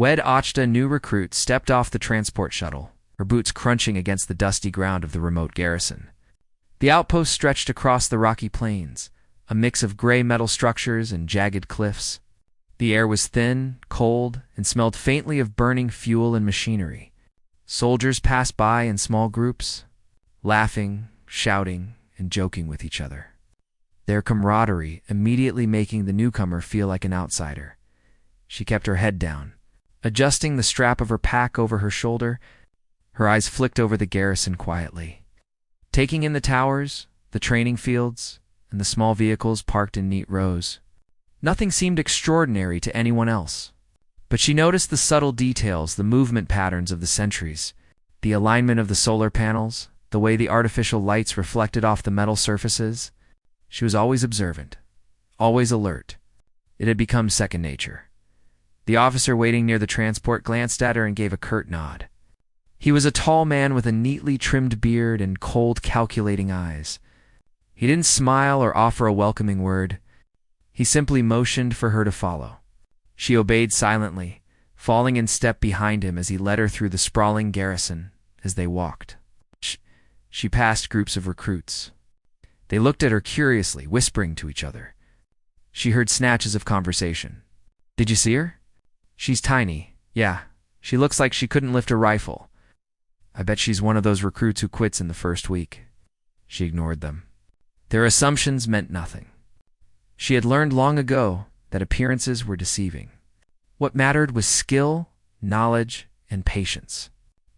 Wed Ochta, new recruit, stepped off the transport shuttle, her boots crunching against the dusty ground of the remote garrison. The outpost stretched across the rocky plains, a mix of gray metal structures and jagged cliffs. The air was thin, cold, and smelled faintly of burning fuel and machinery. Soldiers passed by in small groups, laughing, shouting, and joking with each other, their camaraderie immediately making the newcomer feel like an outsider. She kept her head down, adjusting the strap of her pack over her shoulder. Her eyes flicked over the garrison quietly, taking in the towers, the training fields, and the small vehicles parked in neat rows. Nothing seemed extraordinary to anyone else, but she noticed the subtle details, the movement patterns of the sentries, the alignment of the solar panels, the way the artificial lights reflected off the metal surfaces. She was always observant, always alert. It had become second nature. The officer waiting near the transport glanced at her and gave a curt nod. He was a tall man with a neatly trimmed beard and cold, calculating eyes. He didn't smile or offer a welcoming word. He simply motioned for her to follow. She obeyed silently, falling in step behind him as he led her through the sprawling garrison. As they walked, she passed groups of recruits. They looked at her curiously, whispering to each other. She heard snatches of conversation. "Did you see her? She's tiny. Yeah, she looks like she couldn't lift a rifle. I bet she's one of those recruits who quits in the first week." She ignored them. Their assumptions meant nothing. She had learned long ago that appearances were deceiving. What mattered was skill, knowledge, and patience.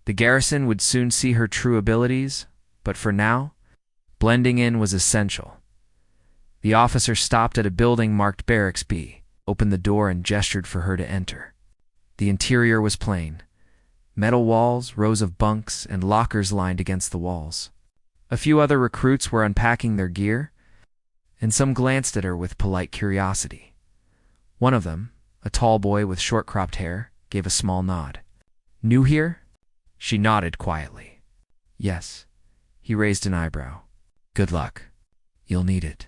The garrison would soon see her true abilities, but for now, blending in was essential. The officer stopped at a building marked Barracks B, opened the door and gestured for her to enter. The interior was plain. Metal walls, rows of bunks, and lockers lined against the walls. A few other recruits were unpacking their gear, and some glanced at her with polite curiosity. One of them, a tall boy with short-cropped hair, gave a small nod. "New here?" She nodded quietly. "Yes." He raised an eyebrow. "Good luck. You'll need it."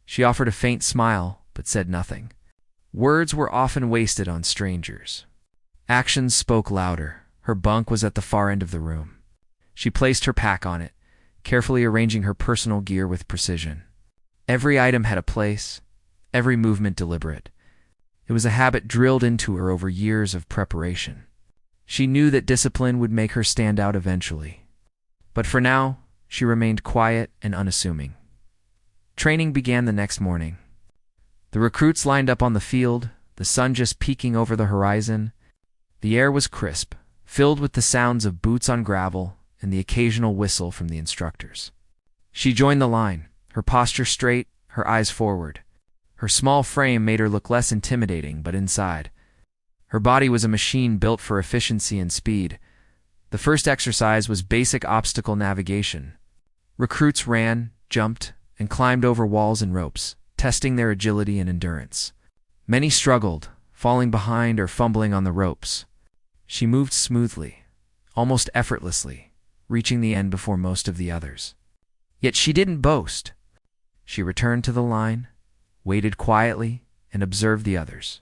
She offered a faint smile, but said nothing. Words were often wasted on strangers. Actions spoke louder. Her bunk was at the far end of the room. She placed her pack on it, carefully arranging her personal gear with precision. Every item had a place, every movement deliberate. It was a habit drilled into her over years of preparation. She knew that discipline would make her stand out eventually. But for now, she remained quiet and unassuming. Training began the next morning. The recruits lined up on the field, the sun just peeking over the horizon. The air was crisp, filled with the sounds of boots on gravel and the occasional whistle from the instructors. She joined the line, her posture straight, her eyes forward. Her small frame made her look less intimidating, but inside, her body was a machine built for efficiency and speed. The first exercise was basic obstacle navigation. Recruits ran, jumped, and climbed over walls and ropes, testing their agility and endurance. Many struggled, falling behind or fumbling on the ropes. She moved smoothly, almost effortlessly, reaching the end before most of the others. Yet she didn't boast. She returned to the line, waited quietly, and observed the others.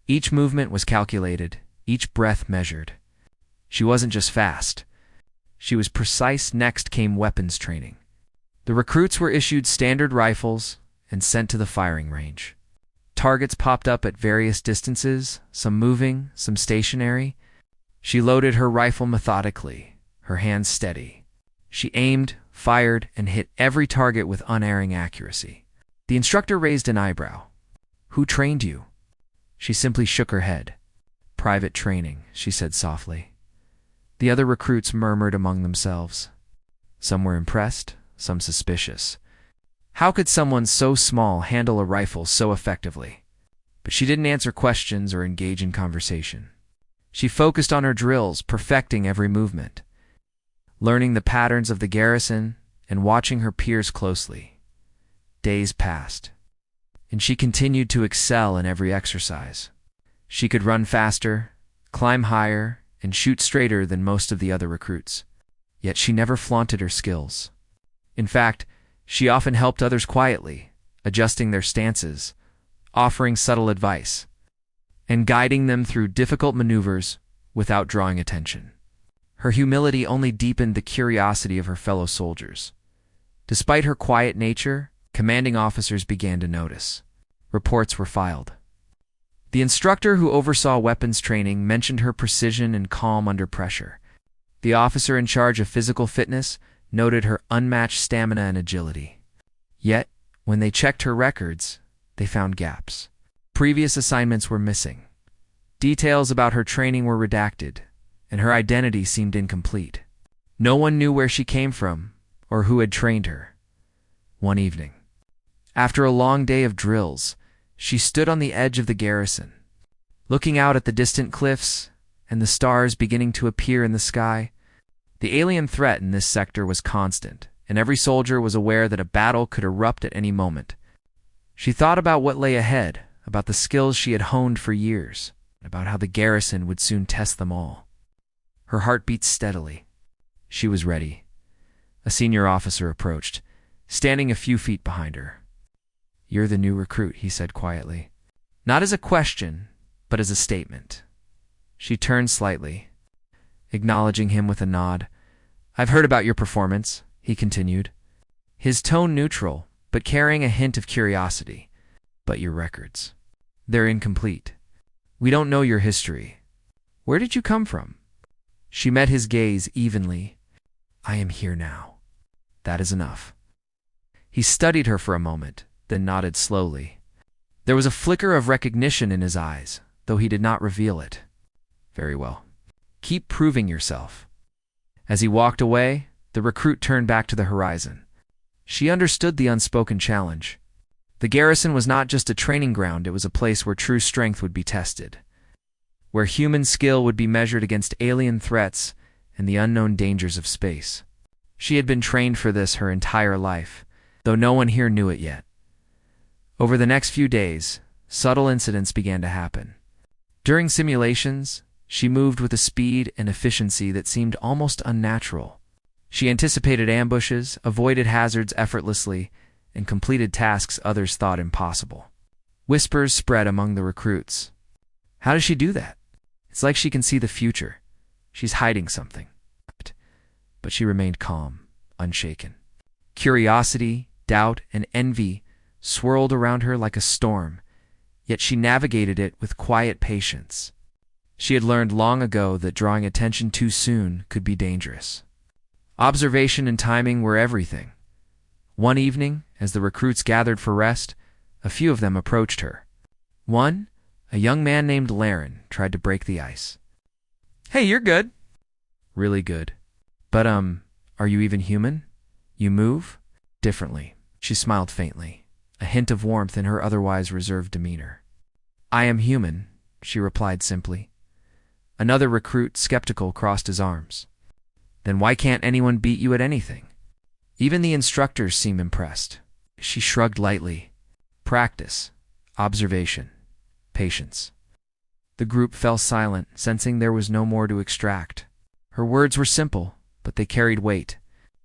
Each movement was calculated, each breath measured. She wasn't just fast. She was precise. Next came weapons training. The recruits were issued standard rifles and sent to the firing range. Targets popped up at various distances, some moving, some stationary. She loaded her rifle methodically, her hands steady. She aimed, fired, and hit every target with unerring accuracy. The instructor raised an eyebrow. "Who trained you?" She simply shook her head. "Private training," she said softly. The other recruits murmured among themselves. Some were impressed, some suspicious. How could someone so small handle a rifle so effectively? But she didn't answer questions or engage in conversation. She focused on her drills, perfecting every movement, learning the patterns of the garrison and watching her peers closely. Days passed, and she continued to excel in every exercise. She could run faster, climb higher, and shoot straighter than most of the other recruits. Yet she never flaunted her skills. In fact, she often helped others quietly, adjusting their stances, offering subtle advice. and guiding them through difficult maneuvers without drawing attention. Her humility only deepened the curiosity of her fellow soldiers. Despite her quiet nature, commanding officers began to notice. Reports were filed. The instructor who oversaw weapons training mentioned her precision and calm under pressure. The officer in charge of physical fitness noted her unmatched stamina and agility. Yet, when they checked her records, they found gaps. Previous assignments were missing. Details about her training were redacted, and her identity seemed incomplete. No one knew where she came from or who had trained her. One evening, after a long day of drills, she stood on the edge of the garrison. Looking out at the distant cliffs and the stars beginning to appear in the sky, the alien threat in this sector was constant, and every soldier was aware that a battle could erupt at any moment. She thought about what lay ahead, about the skills she had honed for years, and about how the garrison would soon test them all. Her heart beat steadily. She was ready. A senior officer approached, standing a few feet behind her. "You're the new recruit," he said quietly. Not as a question, but as a statement. She turned slightly, acknowledging him with a nod. "I've heard about your performance," he continued, his tone neutral, but carrying a hint of curiosity. "But your records, they're incomplete. We don't know your history. Where did you come from?" She met his gaze evenly. "I am here now. That is enough." He studied her for a moment, then nodded slowly. There was a flicker of recognition in his eyes, though he did not reveal it. "Very well. Keep proving yourself." As he walked away, the recruit turned back to the horizon. She understood the unspoken challenge. The garrison was not just a training ground, it was a place where true strength would be tested, where human skill would be measured against alien threats and the unknown dangers of space. She had been trained for this her entire life, though no one here knew it yet. Over the next few days, subtle incidents began to happen. During simulations, she moved with a speed and efficiency that seemed almost unnatural. She anticipated ambushes, avoided hazards effortlessly, and completed tasks others thought impossible. Whispers spread among the recruits. "How does she do that? It's like she can see the future. She's hiding something." But she remained calm, unshaken. Curiosity, doubt, and envy swirled around her like a storm, yet she navigated it with quiet patience. She had learned long ago that drawing attention too soon could be dangerous. Observation and timing were everything. One evening, as the recruits gathered for rest, a few of them approached her. One, a young man named Laren, tried to break the ice. "Hey, you're good." "Really good. But, are you even human? You move differently." She smiled faintly, a hint of warmth in her otherwise reserved demeanor. "I am human," she replied simply. Another recruit, skeptical, crossed his arms. "Then why can't anyone beat you at anything?" Even the instructors seemed impressed. She shrugged lightly. "Practice, observation, patience." The group fell silent, sensing there was no more to extract. Her words were simple, but they carried weight.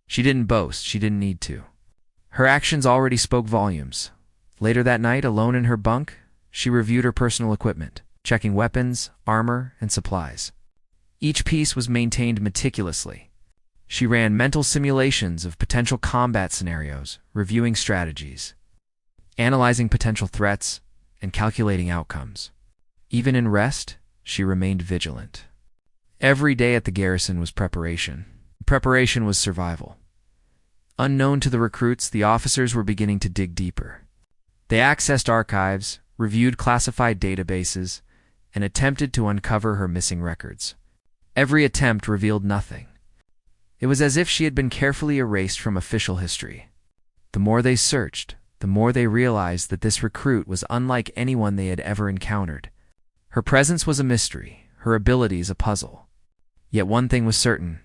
She didn't boast, she didn't need to. Her actions already spoke volumes. Later that night, alone in her bunk, she reviewed her personal equipment, checking weapons, armor, and supplies. Each piece was maintained meticulously. She ran mental simulations of potential combat scenarios, reviewing strategies, analyzing potential threats, and calculating outcomes. Even in rest, she remained vigilant. Every day at the garrison was preparation. Preparation was survival. Unknown to the recruits, the officers were beginning to dig deeper. They accessed archives, reviewed classified databases, and attempted to uncover her missing records. Every attempt revealed nothing. It was as if she had been carefully erased from official history. The more they searched, the more they realized that this recruit was unlike anyone they had ever encountered. Her presence was a mystery, her abilities a puzzle. Yet one thing was certain: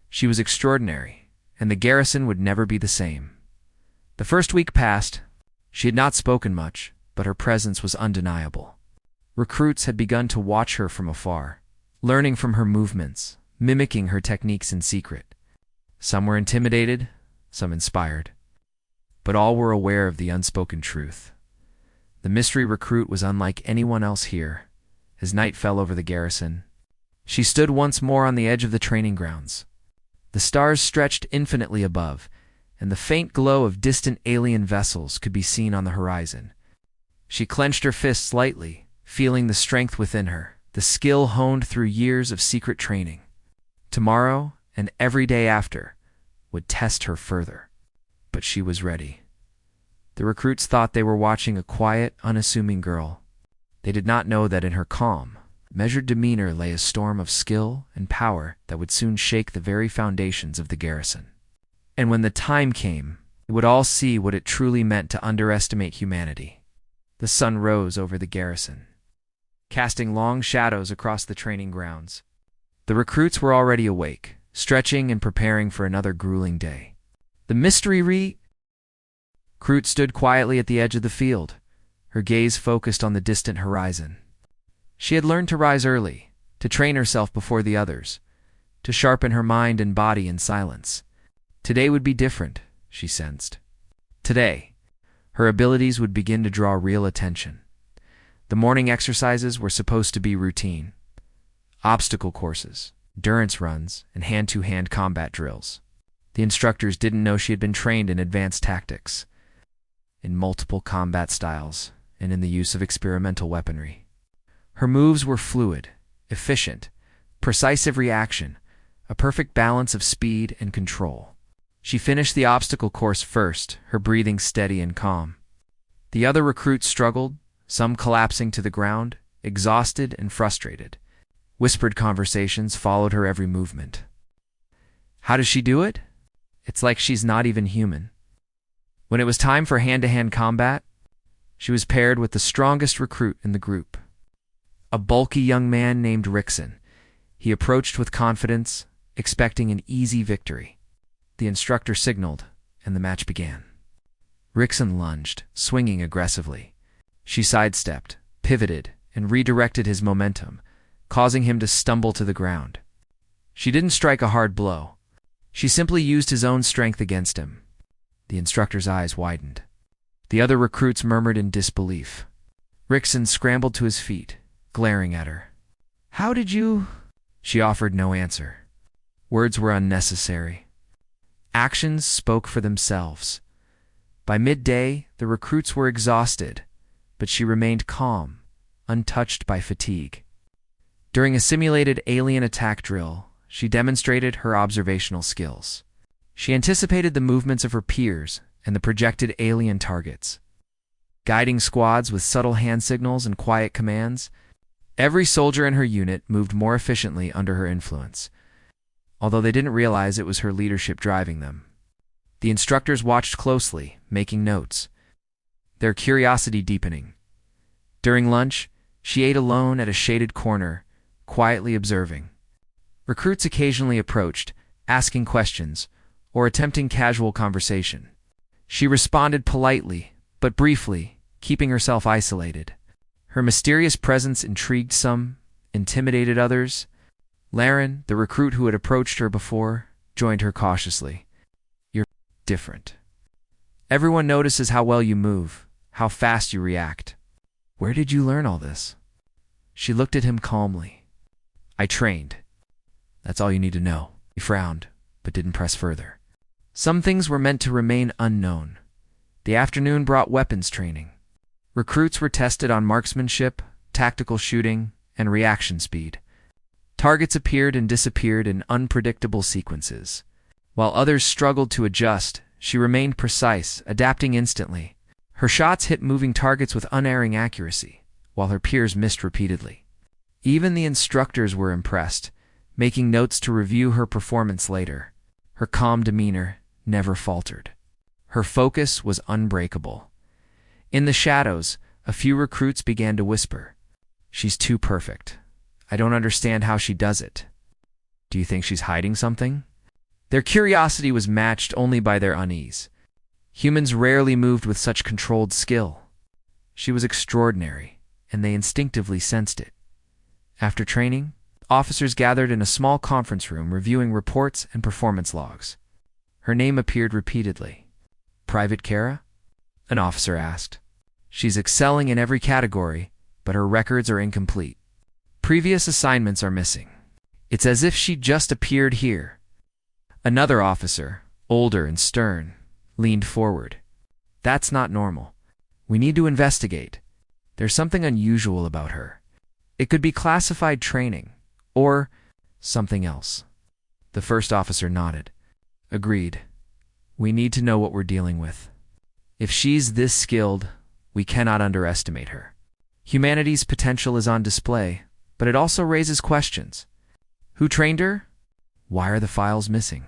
she was extraordinary, and the garrison would never be the same. The first week passed. She had not spoken much, but her presence was undeniable. Recruits had begun to watch her from afar, learning from her movements, mimicking her techniques in secret. Some were intimidated, some inspired. But all were aware of the unspoken truth. The mystery recruit was unlike anyone else here, as night fell over the garrison. She stood once more on the edge of the training grounds. The stars stretched infinitely above, and the faint glow of distant alien vessels could be seen on the horizon. She clenched her fists lightly, feeling the strength within her, the skill honed through years of secret training. Tomorrow, and every day after, would test her further. But she was ready. The recruits thought they were watching a quiet, unassuming girl. They did not know that in her calm, measured demeanor lay a storm of skill and power that would soon shake the very foundations of the garrison. And when the time came, they would all see what it truly meant to underestimate humanity. The sun rose over the garrison, casting long shadows across the training grounds. The recruits were already awake, stretching and preparing for another grueling day. The mystery recruit stood quietly at the edge of the field, her gaze focused on the distant horizon. She had learned to rise early, to train herself before the others, to sharpen her mind and body in silence. Today would be different, she sensed. Today, her abilities would begin to draw real attention. The morning exercises were supposed to be routine. Obstacle courses, endurance runs, and hand-to-hand combat drills. The instructors didn't know she had been trained in advanced tactics, in multiple combat styles, and in the use of experimental weaponry. Her moves were fluid, efficient, precise of reaction, a perfect balance of speed and control. She finished the obstacle course first, her breathing steady and calm. The other recruits struggled, some collapsing to the ground, exhausted and frustrated. Whispered conversations followed her every movement. How does she do it? It's like she's not even human. When it was time for hand-to-hand combat, she was paired with the strongest recruit in the group, a bulky young man named Rickson. He approached with confidence, expecting an easy victory. The instructor signaled, and the match began. Rickson lunged, swinging aggressively. She sidestepped, pivoted, and redirected his momentum, causing him to stumble to the ground. She didn't strike a hard blow. She simply used his own strength against him. The instructor's eyes widened. The other recruits murmured in disbelief. Rickson scrambled to his feet, glaring at her. How did you? She offered no answer. Words were unnecessary. Actions spoke for themselves. By midday, the recruits were exhausted, but she remained calm, untouched by fatigue. During a simulated alien attack drill, she demonstrated her observational skills. She anticipated the movements of her peers and the projected alien targets. Guiding squads with subtle hand signals and quiet commands, every soldier in her unit moved more efficiently under her influence, although they didn't realize it was her leadership driving them. The instructors watched closely, making notes, their curiosity deepening. During lunch, she ate alone at a shaded corner, quietly observing. Recruits occasionally approached, asking questions, or attempting casual conversation. She responded politely, but briefly, keeping herself isolated. Her mysterious presence intrigued some, intimidated others. Laren, the recruit who had approached her before, joined her cautiously. You're different. Everyone notices how well you move, how fast you react. Where did you learn all this? She looked at him calmly. I trained. That's all you need to know. He frowned, but didn't press further. Some things were meant to remain unknown. The afternoon brought weapons training. Recruits were tested on marksmanship, tactical shooting, and reaction speed. Targets appeared and disappeared in unpredictable sequences. While others struggled to adjust, she remained precise, adapting instantly. Her shots hit moving targets with unerring accuracy, while her peers missed repeatedly. Even the instructors were impressed, making notes to review her performance later. Her calm demeanor never faltered. Her focus was unbreakable. In the shadows, a few recruits began to whisper, "She's too perfect. I don't understand how she does it. Do you think she's hiding something?" Their curiosity was matched only by their unease. Humans rarely moved with such controlled skill. She was extraordinary, and they instinctively sensed it. After training, officers gathered in a small conference room reviewing reports and performance logs. Her name appeared repeatedly. Private Kara? An officer asked. She's excelling in every category, but her records are incomplete. Previous assignments are missing. It's as if she just appeared here. Another officer, older and stern, leaned forward. That's not normal. We need to investigate. There's something unusual about her. It could be classified training, or something else. The first officer nodded. Agreed. We need to know what we're dealing with. If she's this skilled, we cannot underestimate her. Humanity's potential is on display, but it also raises questions. Who trained her? Why are the files missing?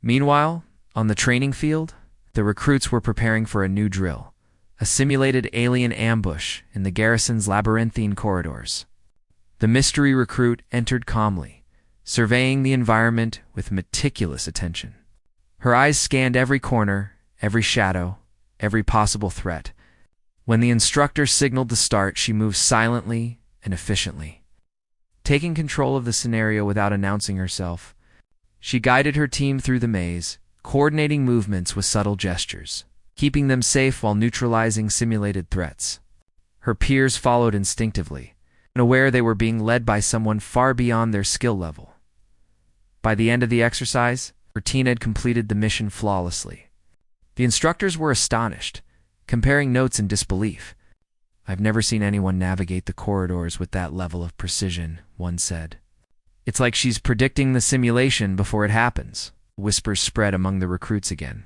Meanwhile, on the training field, the recruits were preparing for a new drill, a simulated alien ambush in the Garrison's labyrinthine corridors. The mystery recruit entered calmly, surveying the environment with meticulous attention. Her eyes scanned every corner, every shadow, every possible threat. When the instructor signaled to start, she moved silently and efficiently. Taking control of the scenario without announcing herself, she guided her team through the maze, coordinating movements with subtle gestures, keeping them safe while neutralizing simulated threats. Her peers followed instinctively, aware they were being led by someone far beyond their skill level. By the end of the exercise, her team had completed the mission flawlessly. The instructors were astonished, comparing notes in disbelief. I've never seen anyone navigate the corridors with that level of precision, one said. It's like she's predicting the simulation before it happens. Whispers spread among the recruits again.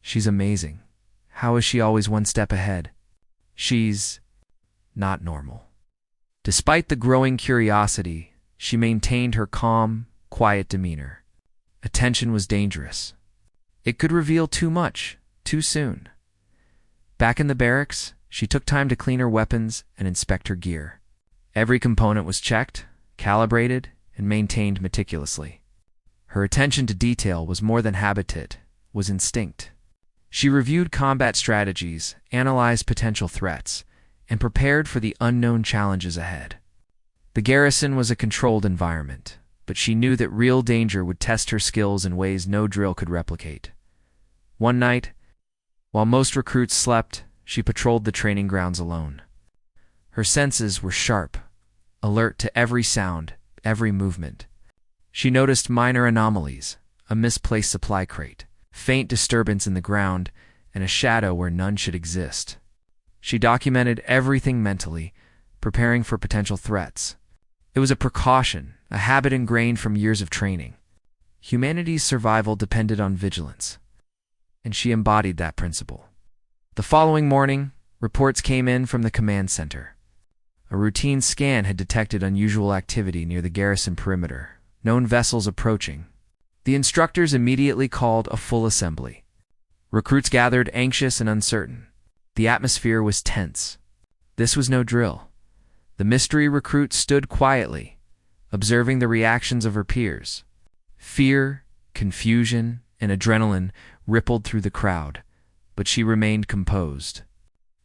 She's amazing. How is she always one step ahead? She's not normal. Despite the growing curiosity, she maintained her calm, quiet demeanor. Attention was dangerous. It could reveal too much, too soon. Back in the barracks, she took time to clean her weapons and inspect her gear. Every component was checked, calibrated, and maintained meticulously. Her attention to detail was more than habit, was instinct. She reviewed combat strategies, analyzed potential threats, and prepared for the unknown challenges ahead. The Garrison was a controlled environment, but she knew that real danger would test her skills in ways no drill could replicate. One night, while most recruits slept, she patrolled the training grounds alone. Her senses were sharp, alert to every sound, every movement. She noticed minor anomalies, a misplaced supply crate, faint disturbance in the ground, and a shadow where none should exist. She documented everything mentally, preparing for potential threats. It was a precaution, a habit ingrained from years of training. Humanity's survival depended on vigilance, and she embodied that principle. The following morning, reports came in from the command center. A routine scan had detected unusual activity near the Garrison perimeter, known vessels approaching. The instructors immediately called a full assembly. Recruits gathered, anxious and uncertain. The atmosphere was tense. This was no drill. The mystery recruit stood quietly, observing the reactions of her peers. Fear, confusion, and adrenaline rippled through the crowd, but she remained composed.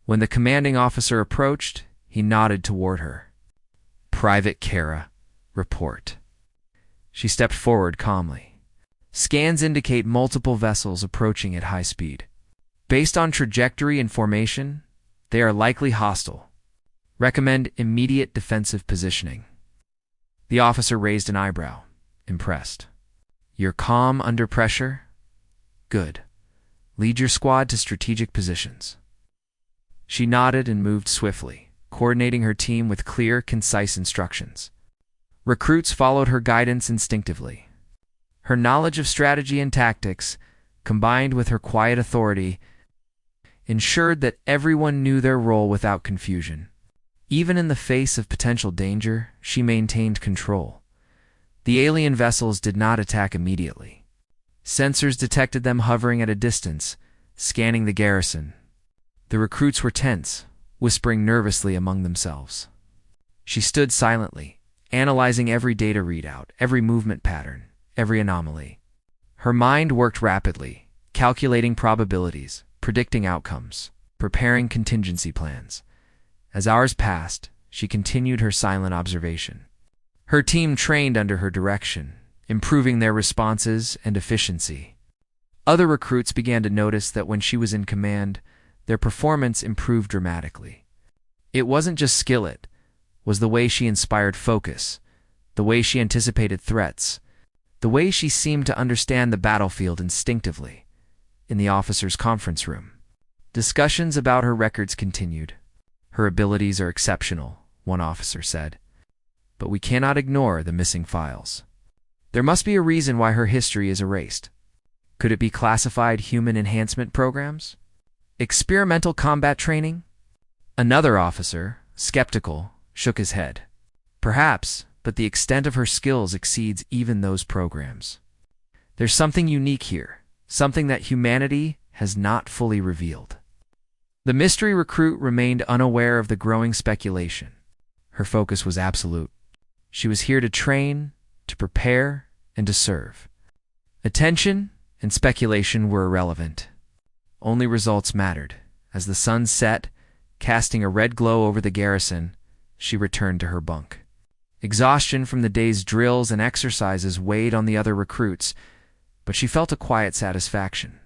When the commanding officer approached, he nodded toward her. Private Kara, report. She stepped forward calmly. Scans indicate multiple vessels approaching at high speed. Based on trajectory and formation, they are likely hostile. Recommend immediate defensive positioning. The officer raised an eyebrow, impressed. You're calm under pressure? Good. Lead your squad to strategic positions. She nodded and moved swiftly, coordinating her team with clear, concise instructions. Recruits followed her guidance instinctively. Her knowledge of strategy and tactics, combined with her quiet authority, ensured that everyone knew their role without confusion. Even in the face of potential danger, she maintained control. The alien vessels did not attack immediately. Sensors detected them hovering at a distance, scanning the Garrison. The recruits were tense, whispering nervously among themselves. She stood silently, analyzing every data readout, every movement pattern, every anomaly. Her mind worked rapidly, calculating probabilities, predicting outcomes, preparing contingency plans. As hours passed, she continued her silent observation. Her team trained under her direction, improving their responses and efficiency. Other recruits began to notice that when she was in command, their performance improved dramatically. It wasn't just skill, it was the way she inspired focus, the way she anticipated threats, the way she seemed to understand the battlefield instinctively. In the officers' conference room, discussions about her records continued. "Her abilities are exceptional," one officer said, "but we cannot ignore the missing files. There must be a reason why her history is erased. Could it be classified human enhancement programs? Experimental combat training?" Another officer, skeptical, shook his head. "Perhaps, but the extent of her skills exceeds even those programs. There's something unique here, something that humanity has not fully revealed." The mystery recruit remained unaware of the growing speculation. Her focus was absolute. She was here to train, to prepare, and to serve. Attention and speculation were irrelevant. Only results mattered. As the sun set, casting a red glow over the garrison, she returned to her bunk. Exhaustion from the day's drills and exercises weighed on the other recruits, but she felt a quiet satisfaction.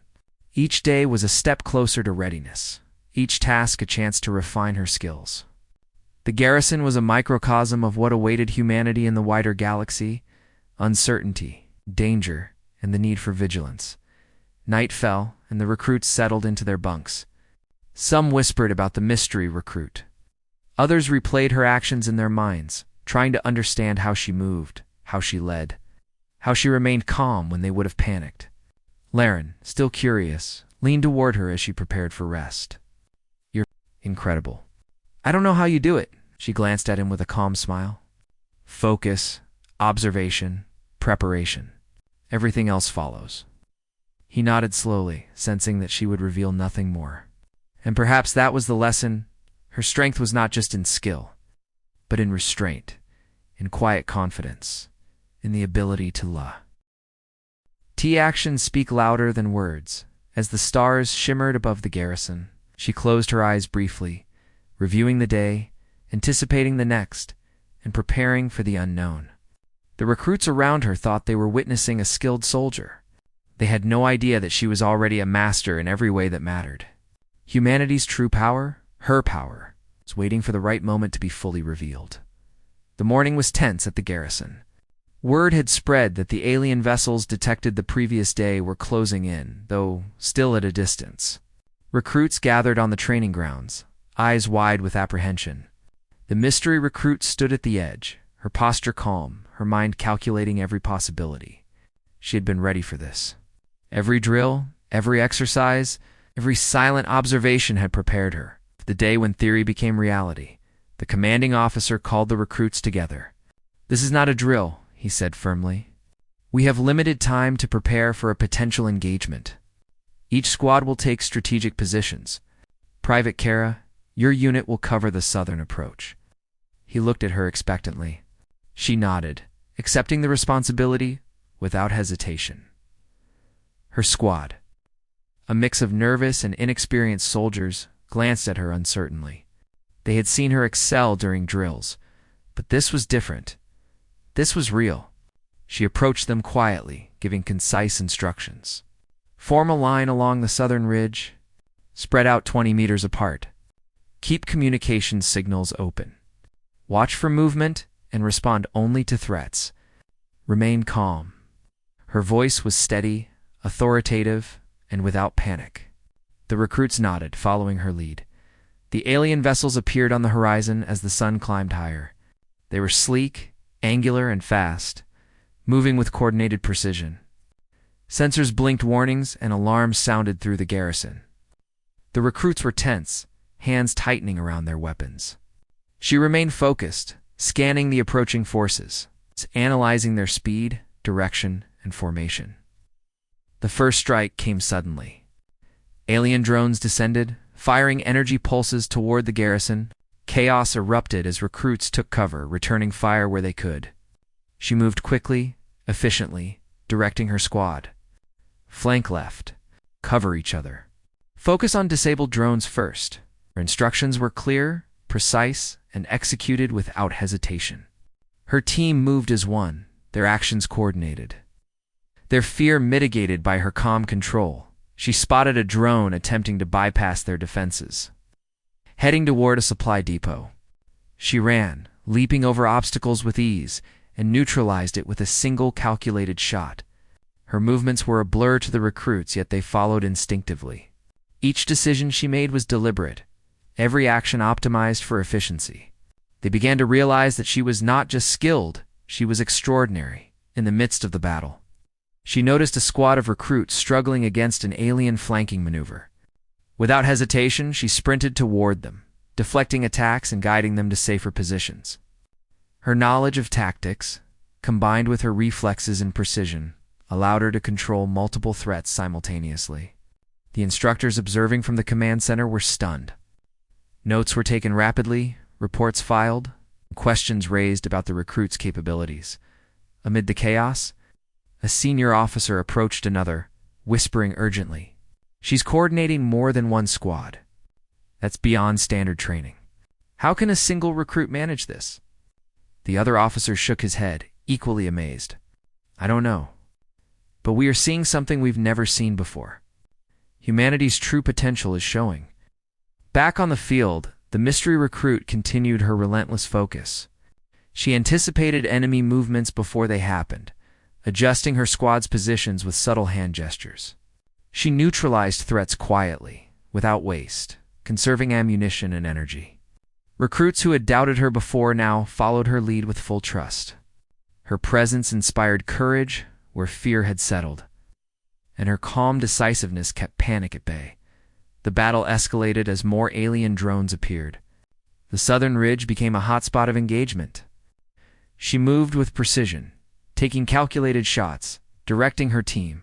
Each day was a step closer to readiness, each task a chance to refine her skills. The garrison was a microcosm of what awaited humanity in the wider galaxy: uncertainty, danger, and the need for vigilance. Night fell, and the recruits settled into their bunks. Some whispered about the mystery recruit. Others replayed her actions in their minds, trying to understand how she moved, how she led, how she remained calm when they would have panicked. Laren, still curious, leaned toward her as she prepared for rest. "You're incredible." "I don't know how you do it." She glanced at him with a calm smile. "Focus, observation, preparation. Everything else follows." He nodded slowly, sensing that she would reveal nothing more. And perhaps that was the lesson. Her strength was not just in skill, but in restraint, in quiet confidence, in the ability to lie. Actions speak louder than words. As the stars shimmered above the garrison, she closed her eyes briefly, reviewing the day, anticipating the next, and preparing for the unknown. The recruits around her thought they were witnessing a skilled soldier. They had no idea that she was already a master in every way that mattered. Humanity's true power, her power, was waiting for the right moment to be fully revealed. The morning was tense at the garrison. Word had spread that the alien vessels detected the previous day were closing in, though still at a distance. Recruits gathered on the training grounds, eyes wide with apprehension. The mystery recruit stood at the edge, her posture calm, her mind calculating every possibility. She had been ready for this. Every drill, every exercise, every silent observation had prepared her. The day when theory became reality, the commanding officer called the recruits together. "This is not a drill," he said firmly. "We have limited time to prepare for a potential engagement. Each squad will take strategic positions. Private Kara, your unit will cover the southern approach." He looked at her expectantly. She nodded, accepting the responsibility without hesitation. Her squad, a mix of nervous and inexperienced soldiers, glanced at her uncertainly. They had seen her excel during drills, but this was different. This was real. She approached them quietly, giving concise instructions. "Form a line along the southern ridge. Spread out 20 meters apart. Keep communication signals open. Watch for movement and respond only to threats. Remain calm." Her voice was steady, authoritative, and without panic. The recruits nodded, following her lead. The alien vessels appeared on the horizon as the sun climbed higher. They were sleek, angular, and fast, moving with coordinated precision. Sensors blinked warnings, and alarms sounded through the garrison. The recruits were tense, hands tightening around their weapons. She remained focused, scanning the approaching forces, analyzing their speed, direction, and formation. The first strike came suddenly. Alien drones descended, firing energy pulses toward the garrison. Chaos erupted as recruits took cover, returning fire where they could. She moved quickly, efficiently, directing her squad. Flank left. Cover each other. Focus on disabled drones first. Her instructions were clear, precise, and executed without hesitation. Her team moved as one, their actions coordinated. Their fear mitigated by her calm control. She spotted a drone attempting to bypass their defenses, heading toward a supply depot. She ran, leaping over obstacles with ease, and neutralized it with a single calculated shot. Her movements were a blur to the recruits, yet they followed instinctively. Each decision she made was deliberate, every action optimized for efficiency. They began to realize that she was not just skilled, she was extraordinary. In the midst of the battle, she noticed a squad of recruits struggling against an alien flanking maneuver. Without hesitation, she sprinted toward them, deflecting attacks and guiding them to safer positions. Her knowledge of tactics, combined with her reflexes and precision, allowed her to control multiple threats simultaneously. The instructors observing from the command center were stunned. Notes were taken rapidly, reports filed, and questions raised about the recruits' capabilities. Amid the chaos, a senior officer approached another, whispering urgently, "She's coordinating more than one squad. That's beyond standard training. How can a single recruit manage this?" The other officer shook his head, equally amazed. "I don't know. But we are seeing something we've never seen before. Humanity's true potential is showing." Back on the field, the mystery recruit continued her relentless focus. She anticipated enemy movements before they happened, adjusting her squad's positions with subtle hand gestures. She neutralized threats quietly, without waste, conserving ammunition and energy. Recruits who had doubted her before now followed her lead with full trust. Her presence inspired courage where fear had settled, and her calm decisiveness kept panic at bay. The battle escalated as more alien drones appeared. The southern ridge became a hotspot of engagement. She moved with precision, taking calculated shots, directing her team,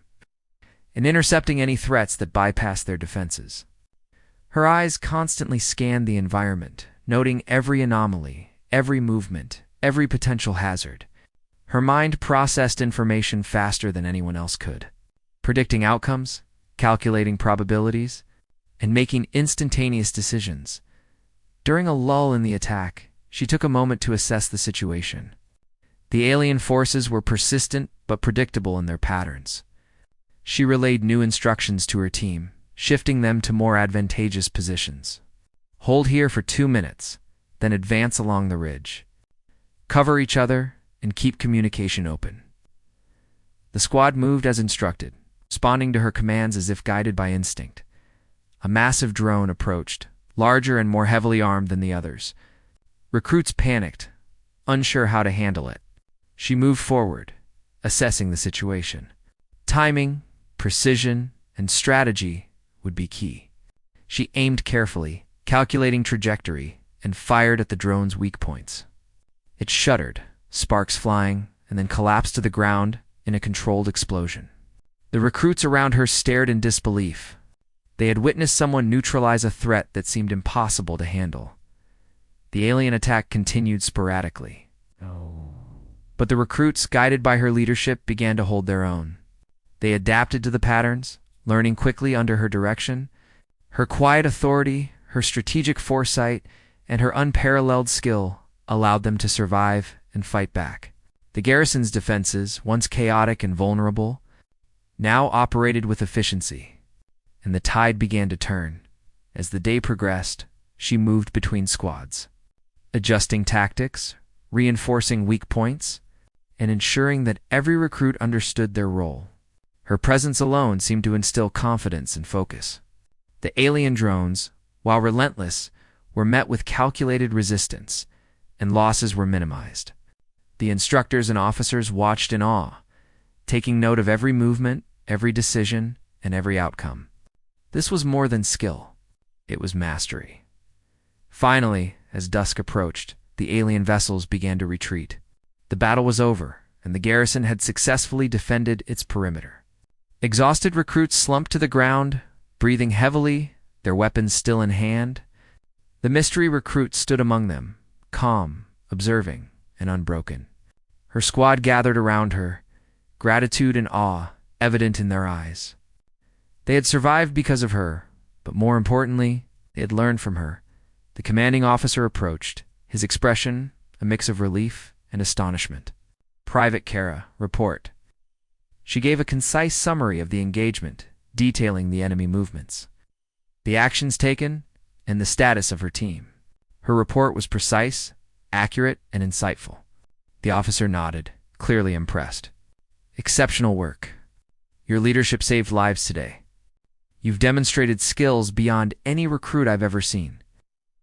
and intercepting any threats that bypassed their defenses. Her eyes constantly scanned the environment, noting every anomaly, every movement, every potential hazard. Her mind processed information faster than anyone else could, predicting outcomes, calculating probabilities, and making instantaneous decisions. During a lull in the attack, she took a moment to assess the situation. The alien forces were persistent but predictable in their patterns. She relayed new instructions to her team, shifting them to more advantageous positions. "Hold here for 2 minutes, then advance along the ridge. Cover each other and keep communication open." The squad moved as instructed, responding to her commands as if guided by instinct. A massive drone approached, larger and more heavily armed than the others. Recruits panicked, unsure how to handle it. She moved forward, assessing the situation. Timing, precision, and strategy would be key. She aimed carefully, calculating trajectory, and fired at the drone's weak points. It shuddered, sparks flying, and then collapsed to the ground in a controlled explosion. The recruits around her stared in disbelief. They had witnessed someone neutralize a threat that seemed impossible to handle. The alien attack continued sporadically. But the recruits, guided by her leadership, began to hold their own. They adapted to the patterns, learning quickly under her direction. Her quiet authority, her strategic foresight, and her unparalleled skill allowed them to survive and fight back. The Garrison's defenses, once chaotic and vulnerable, now operated with efficiency, and the tide began to turn. As the day progressed, she moved between squads, adjusting tactics, reinforcing weak points, and ensuring that every recruit understood their role. Her presence alone seemed to instill confidence and focus. The alien drones, while relentless, were met with calculated resistance, and losses were minimized. The instructors and officers watched in awe, taking note of every movement, every decision, and every outcome. This was more than skill. It was mastery. Finally, as dusk approached, the alien vessels began to retreat. The battle was over, and the garrison had successfully defended its perimeter. Exhausted recruits slumped to the ground, breathing heavily, their weapons still in hand. The mystery recruit stood among them, calm, observing, and unbroken. Her squad gathered around her, gratitude and awe evident in their eyes. They had survived because of her, but more importantly, they had learned from her. The commanding officer approached, his expression a mix of relief and astonishment. "Private Kara, report." She gave a concise summary of the engagement, detailing the enemy movements, the actions taken, and the status of her team. Her report was precise, accurate and insightful. The officer nodded, clearly impressed. Exceptional work. Your leadership saved lives today. You've demonstrated skills beyond any recruit I've ever seen.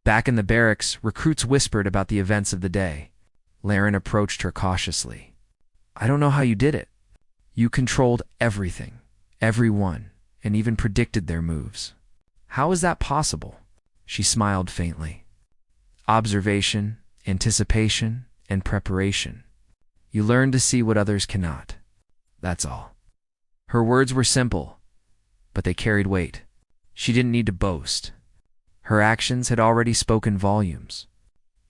Back in the barracks, recruits whispered about the events of the day. Laren approached her cautiously. I don't know how you did it. You controlled everything, everyone, and even predicted their moves. How is that possible? She smiled faintly. Observation, anticipation, and preparation. You learn to see what others cannot. That's all. Her words were simple, but they carried weight. She didn't need to boast. Her actions had already spoken volumes.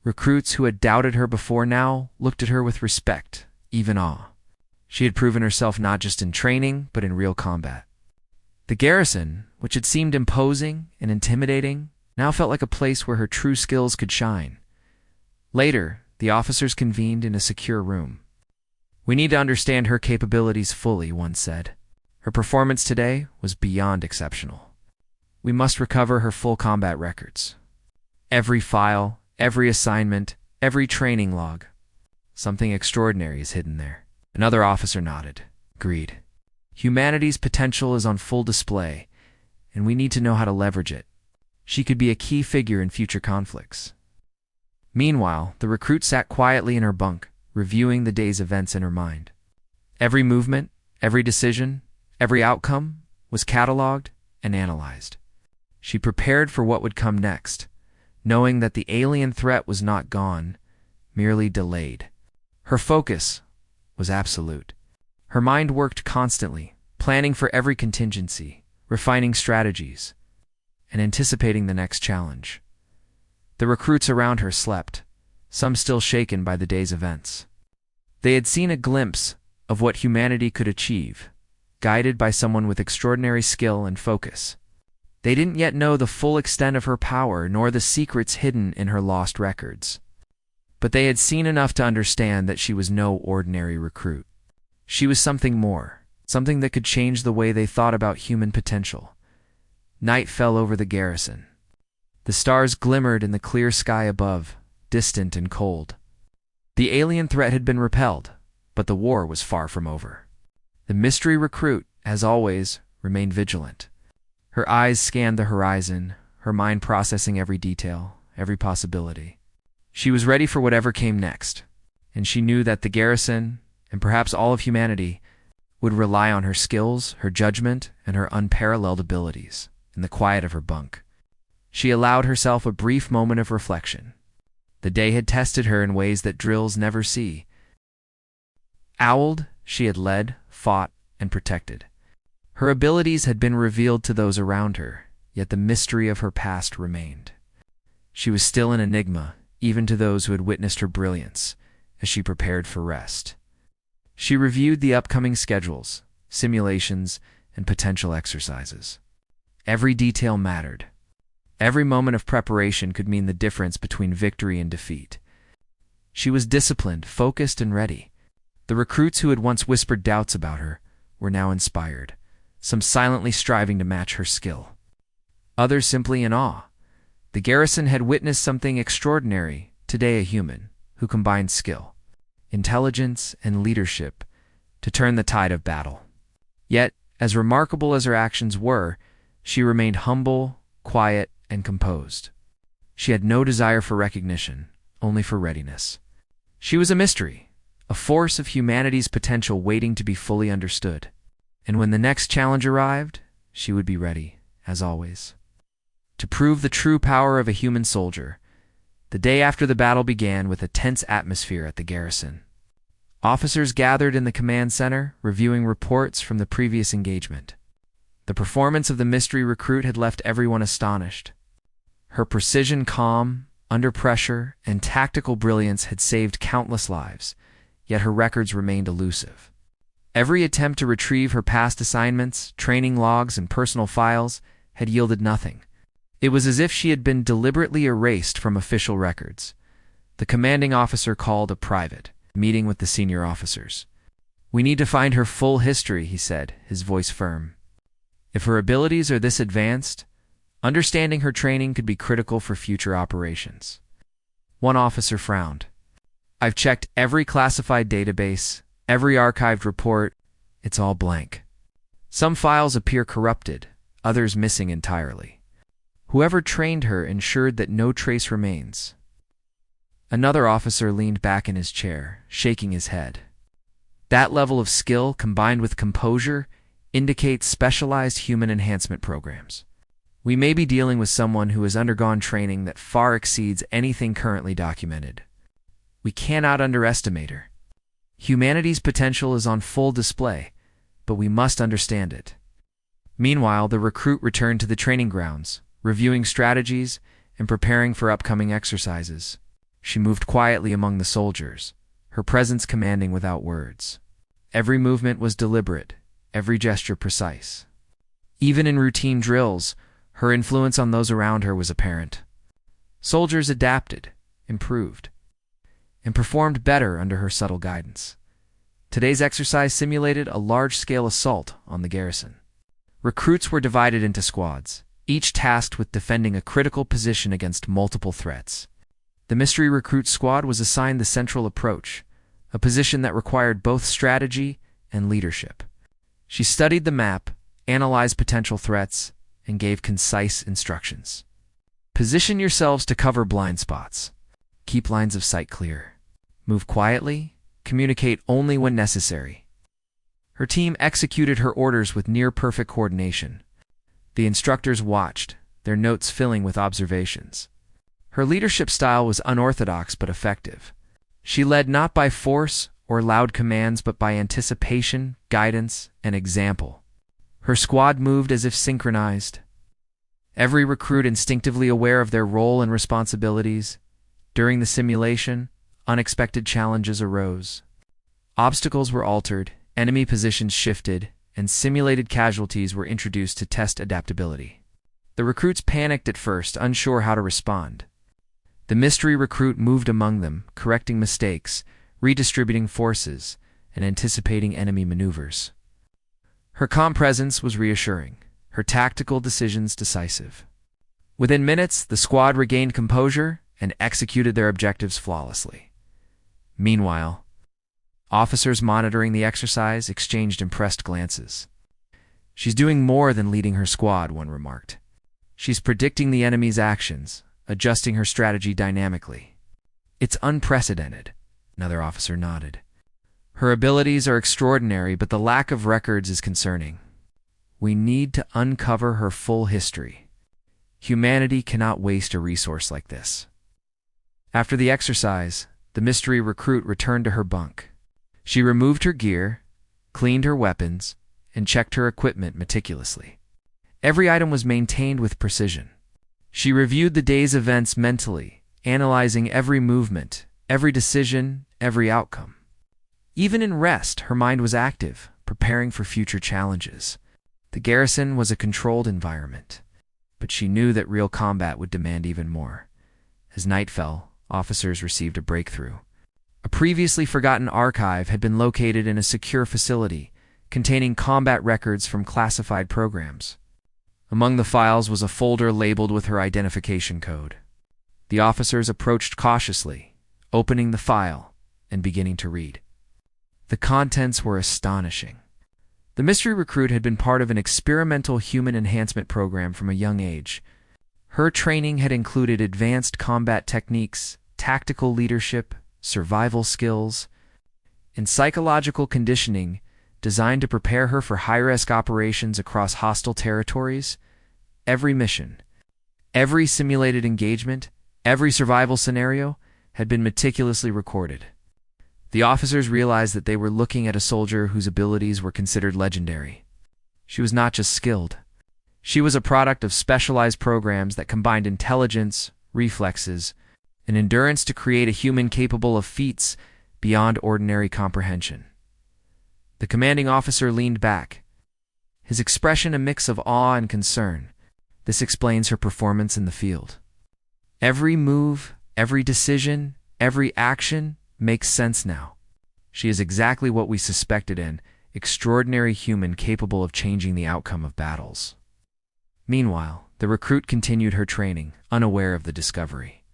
Recruits who had doubted her before now looked at her with respect, even awe. She had proven herself not just in training, but in real combat. The Garrison, which had seemed imposing and intimidating, now felt like a place where her true skills could shine. Later, the officers convened in a secure room. We need to understand her capabilities fully, one said. Her performance today was beyond exceptional. We must recover her full combat records. Every file, every assignment, every training log. Something extraordinary is hidden there. Another officer nodded, agreed. Humanity's potential is on full display, and we need to know how to leverage it. She could be a key figure in future conflicts. Meanwhile, the recruit sat quietly in her bunk, reviewing the day's events in her mind. Every movement, every decision, every outcome was cataloged and analyzed. She prepared for what would come next, knowing that the alien threat was not gone, merely delayed. Her focus was absolute. Her mind worked constantly, planning for every contingency, refining strategies, and anticipating the next challenge. The recruits around her slept, some still shaken by the day's events. They had seen a glimpse of what humanity could achieve, guided by someone with extraordinary skill and focus. They didn't yet know the full extent of her power nor the secrets hidden in her lost records. But they had seen enough to understand that she was no ordinary recruit. She was something more, something that could change the way they thought about human potential. Night fell over the Garrison. The stars glimmered in the clear sky above, distant and cold. The alien threat had been repelled, but the war was far from over. The mystery recruit, as always, remained vigilant. Her eyes scanned the horizon, her mind processing every detail, every possibility. She was ready for whatever came next, and she knew that the Garrison, and perhaps all of humanity, would rely on her skills, her judgment, and her unparalleled abilities in the quiet of her bunk. She allowed herself a brief moment of reflection. The day had tested her in ways that drills never see. Owled, she had led, fought, and protected. Her abilities had been revealed to those around her, yet the mystery of her past remained. She was still an enigma, even to those who had witnessed her brilliance, as she prepared for rest. She reviewed the upcoming schedules, simulations, and potential exercises. Every detail mattered. Every moment of preparation could mean the difference between victory and defeat. She was disciplined, focused, and ready. The recruits who had once whispered doubts about her were now inspired, some silently striving to match her skill. Others simply in awe. The Garrison had witnessed something extraordinary, today a human, who combined skill, intelligence, and leadership to turn the tide of battle. Yet, as remarkable as her actions were, she remained humble, quiet, and composed. She had no desire for recognition, only for readiness. She was a mystery, a force of humanity's potential waiting to be fully understood. And when the next challenge arrived, she would be ready, as always. To prove the true power of a human soldier, the day after the battle began with a tense atmosphere at the Garrison. Officers gathered in the command center, reviewing reports from the previous engagement. The performance of the mystery recruit had left everyone astonished. Her precision, calm, under pressure, and tactical brilliance had saved countless lives, yet her records remained elusive. Every attempt to retrieve her past assignments, training logs, and personal files had yielded nothing. It was as if she had been deliberately erased from official records. The commanding officer called a private meeting with the senior officers. "We need to find her full history," he said, his voice firm. "If her abilities are this advanced, understanding her training could be critical for future operations." One officer frowned. I've checked every classified database, every archived report. It's all blank. Some files appear corrupted, others missing entirely. Whoever trained her ensured that no trace remains. Another officer leaned back in his chair, shaking his head. That level of skill, combined with composure, indicates specialized human enhancement programs. We may be dealing with someone who has undergone training that far exceeds anything currently documented. We cannot underestimate her. Humanity's potential is on full display, but we must understand it. Meanwhile, the recruit returned to the training grounds, reviewing strategies and preparing for upcoming exercises. She moved quietly among the soldiers, her presence commanding without words. Every movement was deliberate, every gesture precise. Even in routine drills, her influence on those around her was apparent. Soldiers adapted, improved, and performed better under her subtle guidance. Today's exercise simulated a large-scale assault on the garrison. Recruits were divided into squads, each tasked with defending a critical position against multiple threats. The mystery recruit squad was assigned the central approach, a position that required both strategy and leadership. She studied the map, analyzed potential threats, and gave concise instructions. Position yourselves to cover blind spots. Keep lines of sight clear. Move quietly. Communicate only when necessary. Her team executed her orders with near-perfect coordination. The instructors watched, their notes filling with observations. Her leadership style was unorthodox but effective. She led not by force or loud commands but by anticipation, guidance, and example. Her squad moved as if synchronized. Every recruit instinctively aware of their role and responsibilities. During the simulation, unexpected challenges arose. Obstacles were altered, enemy positions shifted, and simulated casualties were introduced to test adaptability. The recruits panicked at first, unsure how to respond. The mystery recruit moved among them, correcting mistakes, redistributing forces, and anticipating enemy maneuvers. Her calm presence was reassuring, her tactical decisions decisive. Within minutes, the squad regained composure and executed their objectives flawlessly. Meanwhile, officers monitoring the exercise exchanged impressed glances. She's doing more than leading her squad, one remarked. She's predicting the enemy's actions, adjusting her strategy dynamically. It's unprecedented, another officer nodded. Her abilities are extraordinary, but the lack of records is concerning. We need to uncover her full history. Humanity cannot waste a resource like this. After the exercise, the mystery recruit returned to her bunk. She removed her gear, cleaned her weapons, and checked her equipment meticulously. Every item was maintained with precision. She reviewed the day's events mentally, analyzing every movement, every decision, every outcome. Even in rest, her mind was active, preparing for future challenges. The garrison was a controlled environment, but she knew that real combat would demand even more. As night fell, officers received a breakthrough. A previously forgotten archive had been located in a secure facility, containing combat records from classified programs. Among the files was a folder labeled with her identification code. The officers approached cautiously, opening the file and beginning to read. The contents were astonishing. The mystery recruit had been part of an experimental human enhancement program from a young age. Her training had included advanced combat techniques, tactical leadership, survival skills, and psychological conditioning designed to prepare her for high-risk operations across hostile territories. Every mission, every simulated engagement, every survival scenario had been meticulously recorded. The officers realized that they were looking at a soldier whose abilities were considered legendary. She was not just skilled. She was a product of specialized programs that combined intelligence, reflexes, and endurance to create a human capable of feats beyond ordinary comprehension. The commanding officer leaned back, his expression a mix of awe and concern. This explains her performance in the field. Every move, every decision, every action makes sense now. She is exactly what we suspected, an extraordinary human capable of changing the outcome of battles. Meanwhile, the recruit continued her training, unaware of the discovery.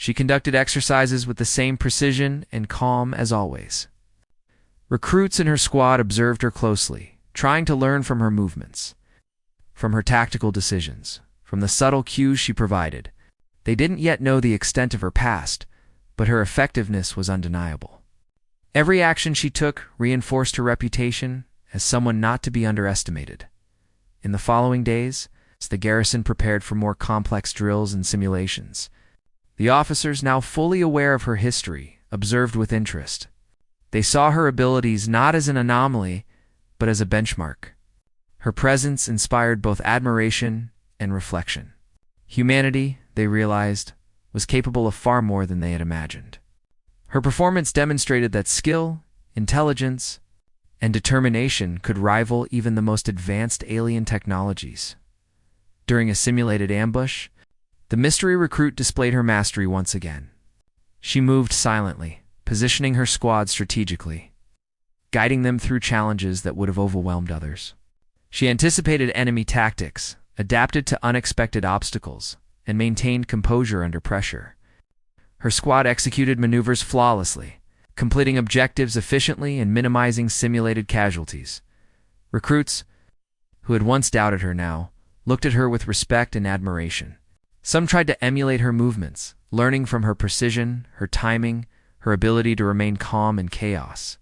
She conducted exercises with the same precision and calm as always. Recruits in her squad observed her closely, trying to learn from her movements, from her tactical decisions, from the subtle cues she provided. They didn't yet know the extent of her past, but her effectiveness was undeniable. Every action she took reinforced her reputation as someone not to be underestimated. In the following days, as the garrison prepared for more complex drills and simulations, the officers, now fully aware of her history, observed with interest. They saw her abilities not as an anomaly, but as a benchmark. Her presence inspired both admiration and reflection. Humanity, they realized, was capable of far more than they had imagined. Her performance demonstrated that skill, intelligence, and determination could rival even the most advanced alien technologies. During a simulated ambush, the mystery recruit displayed her mastery once again. She moved silently, positioning her squad strategically, guiding them through challenges that would have overwhelmed others. She anticipated enemy tactics, adapted to unexpected obstacles, and maintained composure under pressure. Her squad executed maneuvers flawlessly, completing objectives efficiently and minimizing simulated casualties. Recruits, who had once doubted her now, looked at her with respect and admiration. Some tried to emulate her movements, learning from her precision, her timing, her ability to remain calm in chaos.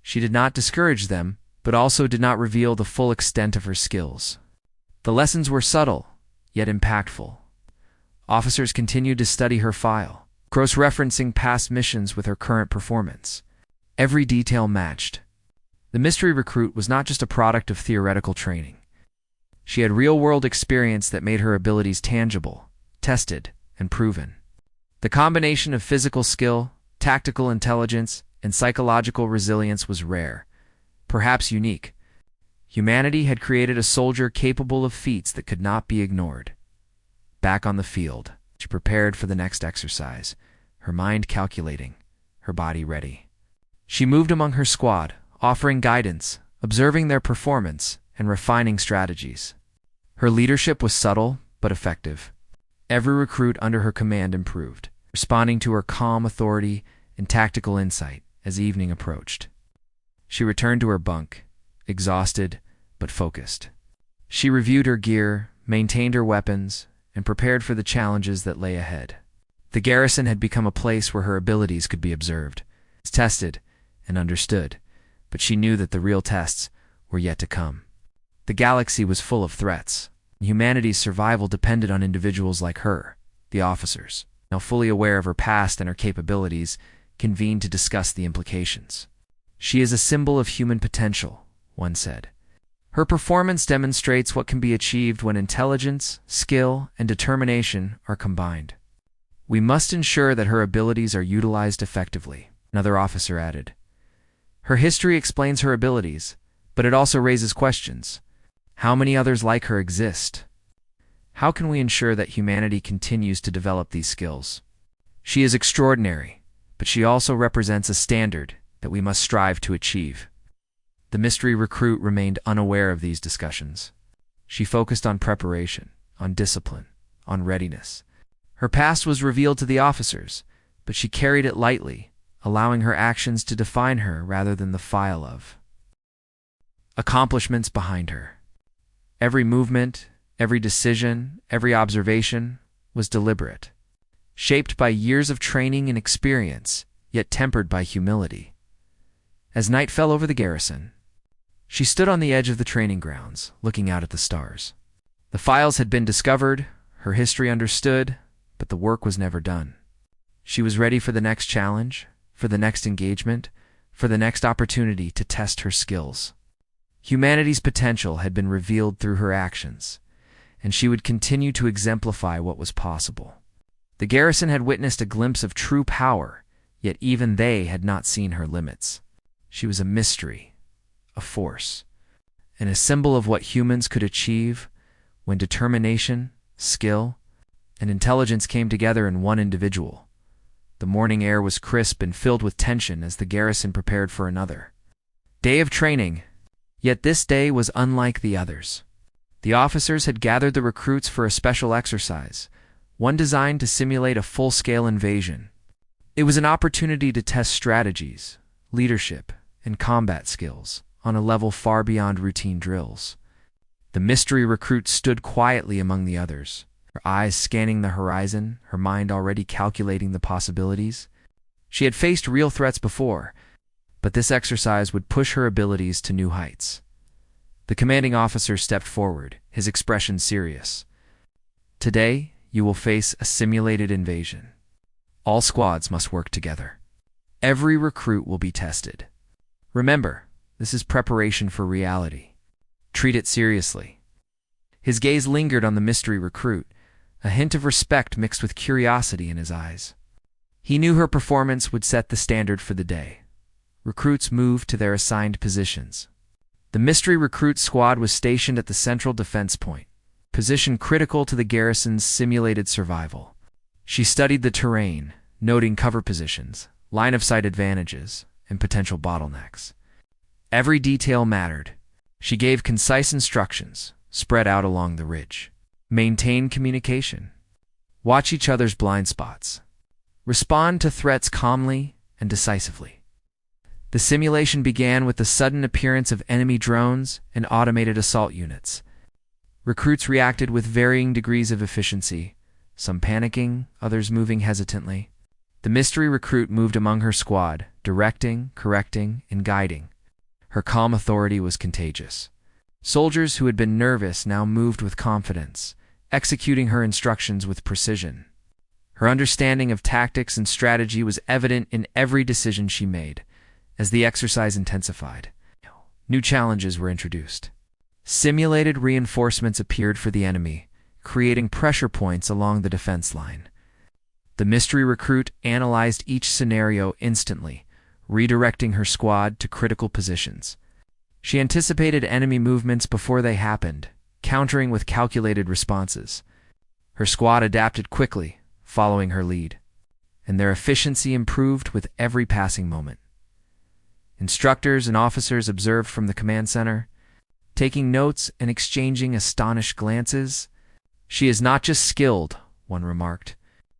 She did not discourage them, but also did not reveal the full extent of her skills. The lessons were subtle, yet impactful. Officers continued to study her file, cross-referencing past missions with her current performance. Every detail matched. The mystery recruit was not just a product of theoretical training. She had real-world experience that made her abilities tangible, tested, and proven. The combination of physical skill, tactical intelligence, and psychological resilience was rare, perhaps unique. Humanity had created a soldier capable of feats that could not be ignored. Back on the field, she prepared for the next exercise, her mind calculating, her body ready. She moved among her squad, offering guidance, observing their performance, and refining strategies. Her leadership was subtle but effective. Every recruit under her command improved, responding to her calm authority and tactical insight as evening approached. She returned to her bunk, exhausted but focused. She reviewed her gear, maintained her weapons, and prepared for the challenges that lay ahead. The garrison had become a place where her abilities could be observed, tested, and understood, but she knew that the real tests were yet to come. The galaxy was full of threats. Humanity's survival depended on individuals like her, the officers, now fully aware of her past and her capabilities, convened to discuss the implications. She is a symbol of human potential, one said. Her performance demonstrates what can be achieved when intelligence, skill, and determination are combined. We must ensure that her abilities are utilized effectively, another officer added. Her history explains her abilities, but it also raises questions. How many others like her exist? How can we ensure that humanity continues to develop these skills? She is extraordinary, but she also represents a standard that we must strive to achieve. The mystery recruit remained unaware of these discussions. She focused on preparation, on discipline, on readiness. Her past was revealed to the officers, but she carried it lightly, allowing her actions to define her rather than the file of accomplishments behind her. Every movement, every decision, every observation was deliberate, shaped by years of training and experience, yet tempered by humility. As night fell over the garrison, she stood on the edge of the training grounds, looking out at the stars. The files had been discovered, her history understood, but the work was never done. She was ready for the next challenge, for the next engagement, for the next opportunity to test her skills. Humanity's potential had been revealed through her actions, and she would continue to exemplify what was possible. The garrison had witnessed a glimpse of true power, yet even they had not seen her limits. She was a mystery, a force, and a symbol of what humans could achieve when determination, skill, and intelligence came together in one individual. The morning air was crisp and filled with tension as the garrison prepared for another day of training. Yet this day was unlike the others. The officers had gathered the recruits for a special exercise, one designed to simulate a full-scale invasion. It was an opportunity to test strategies, leadership, and combat skills on a level far beyond routine drills. The mystery recruit stood quietly among the others, her eyes scanning the horizon, her mind already calculating the possibilities. She had faced real threats before, but this exercise would push her abilities to new heights. The commanding officer stepped forward, his expression serious. "Today, you will face a simulated invasion. All squads must work together. Every recruit will be tested. Remember, this is preparation for reality. Treat it seriously." His gaze lingered on the mystery recruit, a hint of respect mixed with curiosity in his eyes. He knew her performance would set the standard for the day. Recruits moved to their assigned positions. The mystery recruit squad was stationed at the central defense point, position critical to the garrison's simulated survival. She studied the terrain, noting cover positions, line-of-sight advantages, and potential bottlenecks. Every detail mattered. She gave concise instructions, spread out along the ridge. Maintain communication. Watch each other's blind spots. Respond to threats calmly and decisively. The simulation began with the sudden appearance of enemy drones and automated assault units. Recruits reacted with varying degrees of efficiency, some panicking, others moving hesitantly. The mystery recruit moved among her squad, directing, correcting, and guiding. Her calm authority was contagious. Soldiers who had been nervous now moved with confidence, executing her instructions with precision. Her understanding of tactics and strategy was evident in every decision she made. As the exercise intensified, new challenges were introduced. Simulated reinforcements appeared for the enemy, creating pressure points along the defense line. The mystery recruit analyzed each scenario instantly, redirecting her squad to critical positions. She anticipated enemy movements before they happened, countering with calculated responses. Her squad adapted quickly, following her lead, and their efficiency improved with every passing moment. Instructors and officers observed from the command center, taking notes and exchanging astonished glances. "She is not just skilled," one remarked.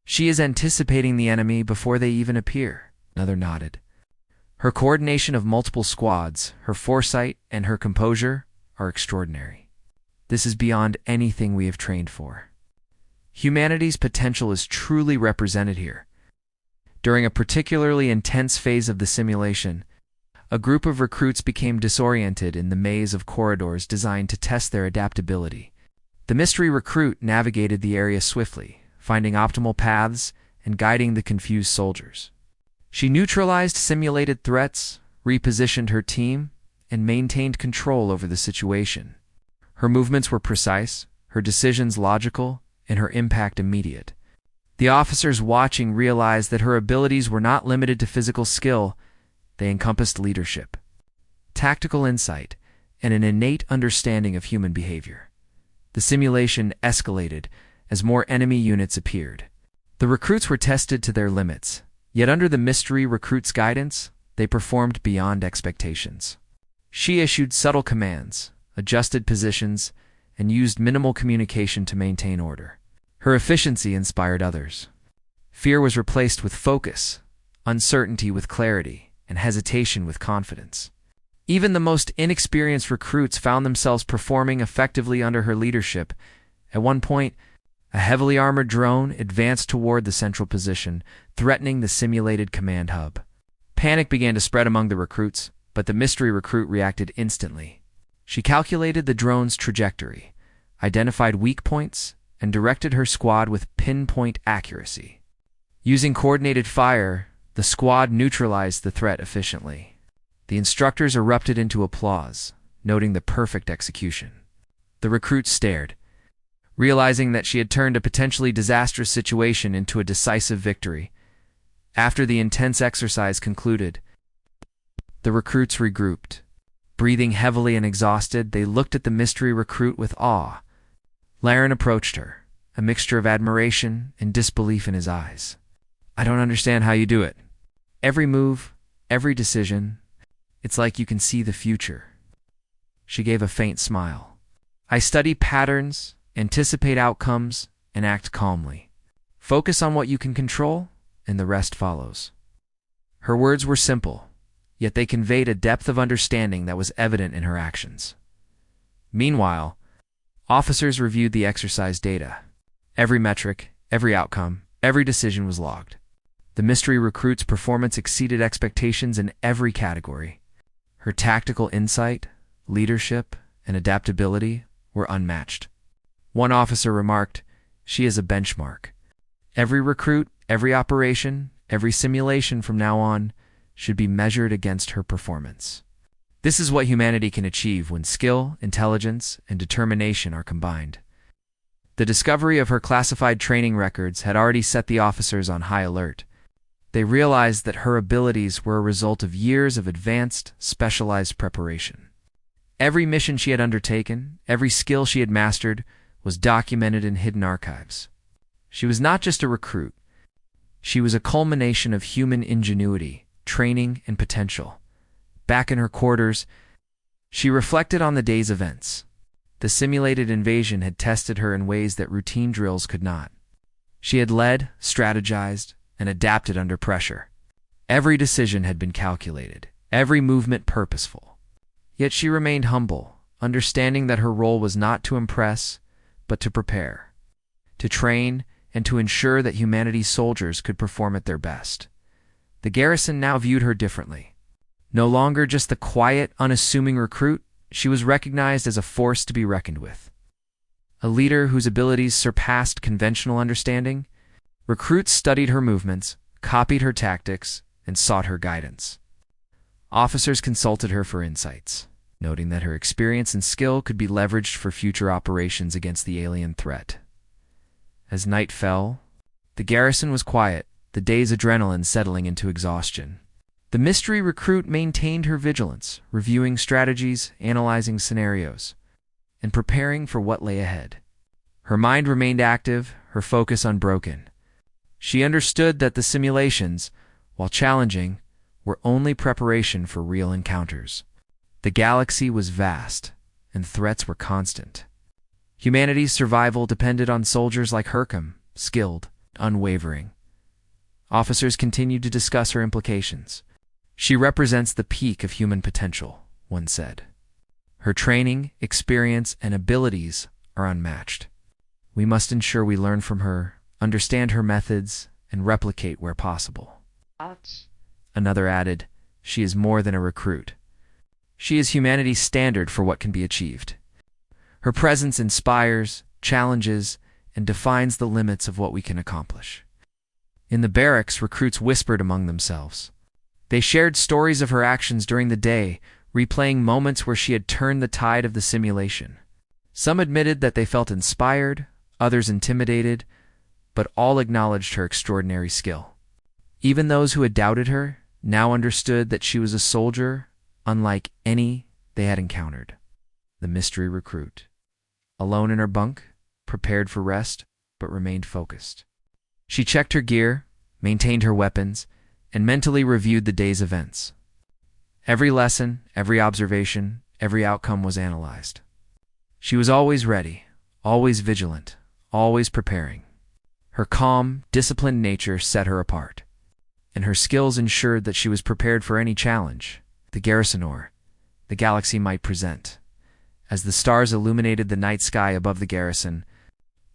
"She is anticipating the enemy before they even appear," another nodded. "Her coordination of multiple squads, her foresight, and her composure are extraordinary. This is beyond anything we have trained for." Humanity's potential is truly represented here. During a particularly intense phase of the simulation, a group of recruits became disoriented in the maze of corridors designed to test their adaptability. The mystery recruit navigated the area swiftly, finding optimal paths and guiding the confused soldiers. She neutralized simulated threats, repositioned her team, and maintained control over the situation. Her movements were precise, her decisions logical, and her impact immediate. The officers watching realized that her abilities were not limited to physical skill. They encompassed leadership, tactical insight, and an innate understanding of human behavior. The simulation escalated as more enemy units appeared. The recruits were tested to their limits, yet under the mystery recruit's guidance, they performed beyond expectations. She issued subtle commands, adjusted positions, and used minimal communication to maintain order. Her efficiency inspired others. Fear was replaced with focus, uncertainty with clarity, and hesitation with confidence. Even the most inexperienced recruits found themselves performing effectively under her leadership. At one point, a heavily armored drone advanced toward the central position, threatening the simulated command hub. Panic began to spread among the recruits, but the mystery recruit reacted instantly. She calculated the drone's trajectory, identified weak points, and directed her squad with pinpoint accuracy. Using coordinated fire, the squad neutralized the threat efficiently. The instructors erupted into applause, noting the perfect execution. The recruit stared, realizing that she had turned a potentially disastrous situation into a decisive victory. After the intense exercise concluded, the recruits regrouped. Breathing heavily and exhausted, they looked at the mystery recruit with awe. Laren approached her, a mixture of admiration and disbelief in his eyes. "I don't understand how you do it. Every move, every decision, it's like you can see the future." She gave a faint smile. "I study patterns, anticipate outcomes, and act calmly. Focus on what you can control, and the rest follows. Her words were simple, yet they conveyed a depth of understanding that was evident in her actions. Meanwhile, officers reviewed the exercise data. Every metric, every outcome, every decision was logged. The mystery recruit's performance exceeded expectations in every category. Her tactical insight, leadership, and adaptability were unmatched. One officer remarked, "She is a benchmark. Every recruit, every operation, every simulation from now on should be measured against her performance." This is what humanity can achieve when skill, intelligence, and determination are combined. The discovery of her classified training records had already set the officers on high alert. They realized that her abilities were a result of years of advanced, specialized preparation. Every mission she had undertaken, every skill she had mastered, was documented in hidden archives. She was not just a recruit. She was a culmination of human ingenuity, training, and potential. Back in her quarters, she reflected on the day's events. The simulated invasion had tested her in ways that routine drills could not. She had led, strategized, and adapted under pressure. Every decision had been calculated, every movement purposeful. Yet she remained humble, understanding that her role was not to impress, but to prepare, to train, and to ensure that humanity's soldiers could perform at their best. The Garrison now viewed her differently. No longer just the quiet, unassuming recruit, she was recognized as a force to be reckoned with. A leader whose abilities surpassed conventional understanding. Recruits studied her movements, copied her tactics, and sought her guidance. Officers consulted her for insights, noting that her experience and skill could be leveraged for future operations against the alien threat. As night fell, the Garrison was quiet, the day's adrenaline settling into exhaustion. The mystery recruit maintained her vigilance, reviewing strategies, analyzing scenarios, and preparing for what lay ahead. Her mind remained active, her focus unbroken. She understood that the simulations, while challenging, were only preparation for real encounters. The galaxy was vast, and threats were constant. Humanity's survival depended on soldiers like Hercom, skilled, unwavering. Officers continued to discuss her implications. "She represents the peak of human potential," one said. "Her training, experience, and abilities are unmatched. We must ensure we learn from her, understand her methods, and replicate where possible." Another added, "She is more than a recruit. She is humanity's standard for what can be achieved. Her presence inspires, challenges, and defines the limits of what we can accomplish." In the barracks, recruits whispered among themselves. They shared stories of her actions during the day, replaying moments where she had turned the tide of the simulation. Some admitted that they felt inspired, others intimidated, but all acknowledged her extraordinary skill. Even those who had doubted her now understood that she was a soldier unlike any they had encountered. The mystery recruit, alone in her bunk, prepared for rest, but remained focused. She checked her gear, maintained her weapons, and mentally reviewed the day's events. Every lesson, every observation, every outcome was analyzed. She was always ready, always vigilant, always preparing. Her calm, disciplined nature set her apart, and her skills ensured that she was prepared for any challenge the Garrison or the galaxy might present. As the stars illuminated the night sky above the Garrison,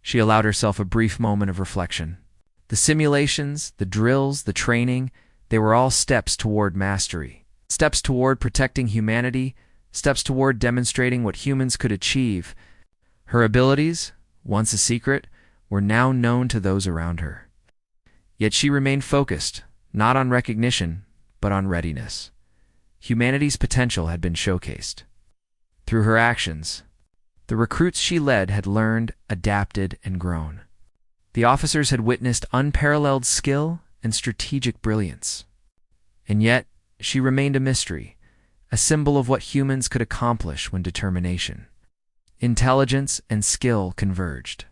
she allowed herself a brief moment of reflection. The simulations, the drills, the training, they were all steps toward mastery, steps toward protecting humanity, steps toward demonstrating what humans could achieve. Her abilities, once a secret, were now known to those around her. Yet she remained focused, not on recognition, but on readiness. Humanity's potential had been showcased. Through her actions, the recruits she led had learned, adapted, and grown. The officers had witnessed unparalleled skill and strategic brilliance. And yet, she remained a mystery, a symbol of what humans could accomplish when determination, intelligence, and skill converged.